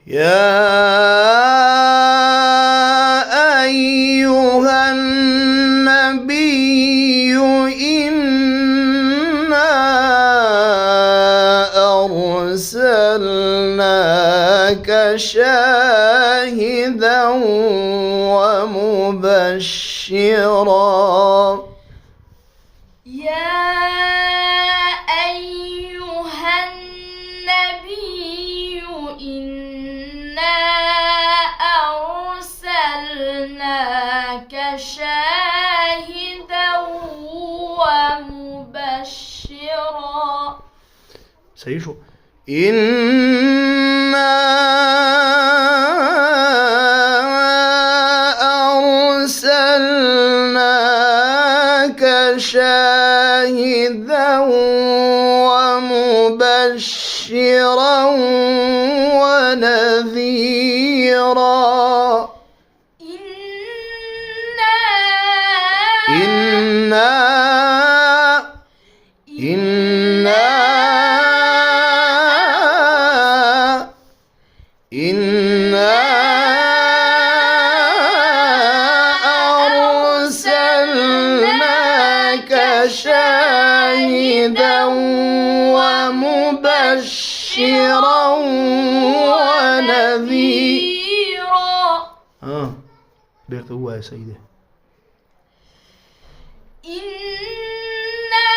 يا أيها النبي إنا أرسلناك شاهدا ومبشرا. يا أيها النبي إنا أرسلناك شاهدا ومبشرا. سيشو إنا أرسلناك شاهدا ومبشرا ونذيرا. إنا أرسلناك شاهدا ومبشرا ونذيرا. بيت هو يا سيدي. إنا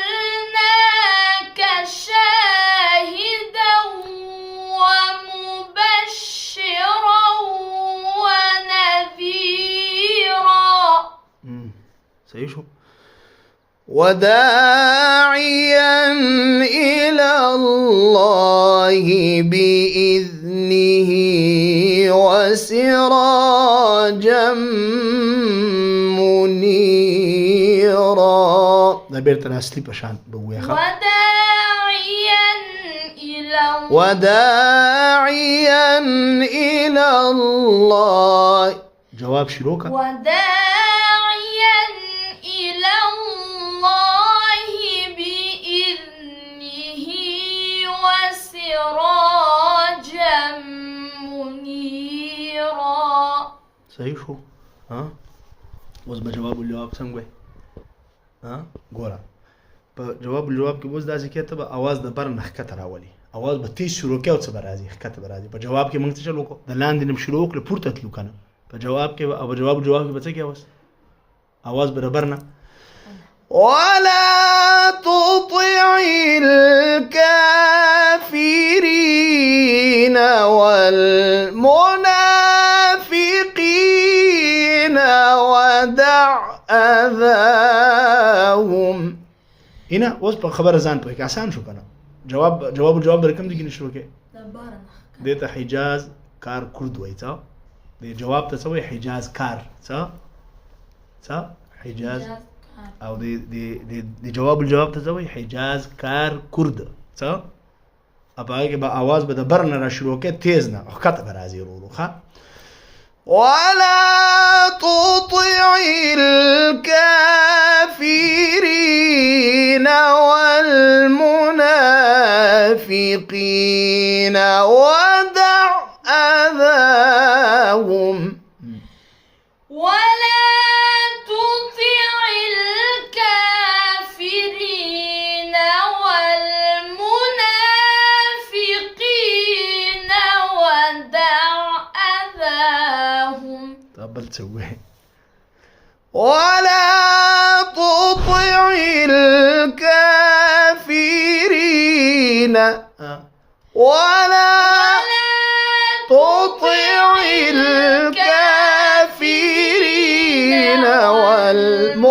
أرسلناك شاهدا ومبشرا ونذيرا. سيشو وداعيا إلى الله بإذنه وسراجا منيرا. ده بيرتنا أسلي بشان بقوي خا. وداعيا إلى الله. جواب شروكا. وداعيا إلى الله بإذنه وسراجا منيرا. صحیح شو اوس به جواب الجواب څنګه وای ګوره په جواب الجواب کې اوس داسې کې ته به आवाज د بر نخ کته راولي आवाज به تیز شروع کې او څه به راځي کته به راځي په جواب کې موږ څه چلو کو د لاندې نم شروع کړ پورته تلو کنه په جواب کې او جواب کې به څه کې आवाज برابر نه ولا تطع الكافرين والمنافقين ودع أذاهم. هنا اوس په خبره ځان پوهې آسان شو کنه جواب درکم دي کې نشو کې دته حجاز کار کرد وای څه د جواب ته څه وای حجاز کار څه حجاز او د جواب ته څه وای حجاز کار کرد څه اپا کې به आवाज به د برن را شروع کې تیز نه او کته راځي ورو ښه ولا تطع الكافرين والمنافقين ودع أذاهم. ولا تطع الكافرين والمنافقين ودع أذاهم. طب تسوي ولا تطع الكافرين ولا تطع الكافرين والمنافقين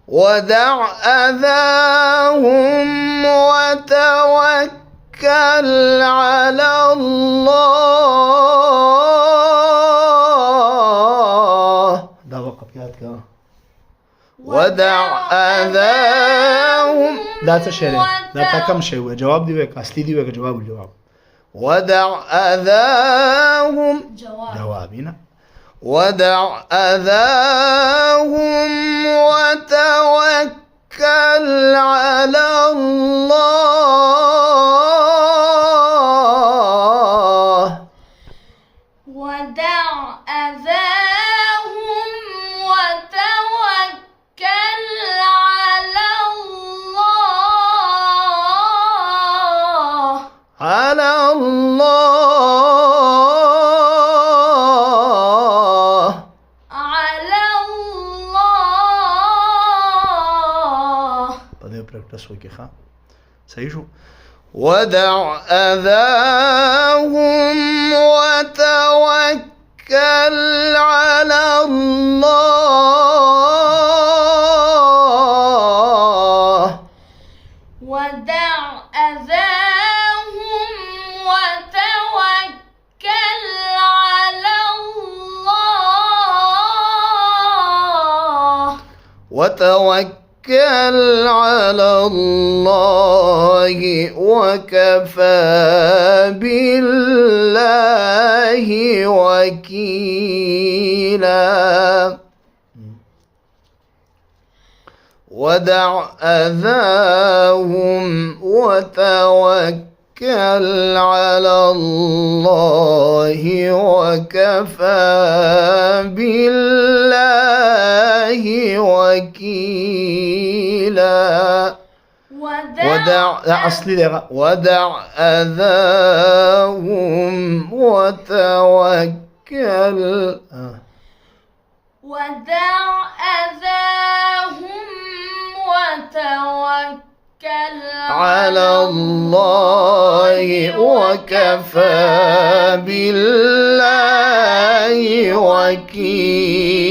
ودع أذاهم وتوكل على الله. ده وقف ياتك ودع أذاهم دا څه شی دا تا کم شی و جواب دی وک اصلي دی وک جواب الجواب ودع أذاهم جوابنا ودع أذاهم وتوكل على الله ودع أذاهم وتوكل على الله على الله على الله. بدأ practice وكي خا صحيح شو ودع أذاهم وتوكل على الله ودع أذاهم وتوكل على الله وتوكل على الله وكفى بالله وكيلا ودع أذاهم وتوكل على الله وكفى بالله وكيلا ودع أذاهم وتوكل ودع أذاهم وتوكل على الله وكفى بالله وكيلا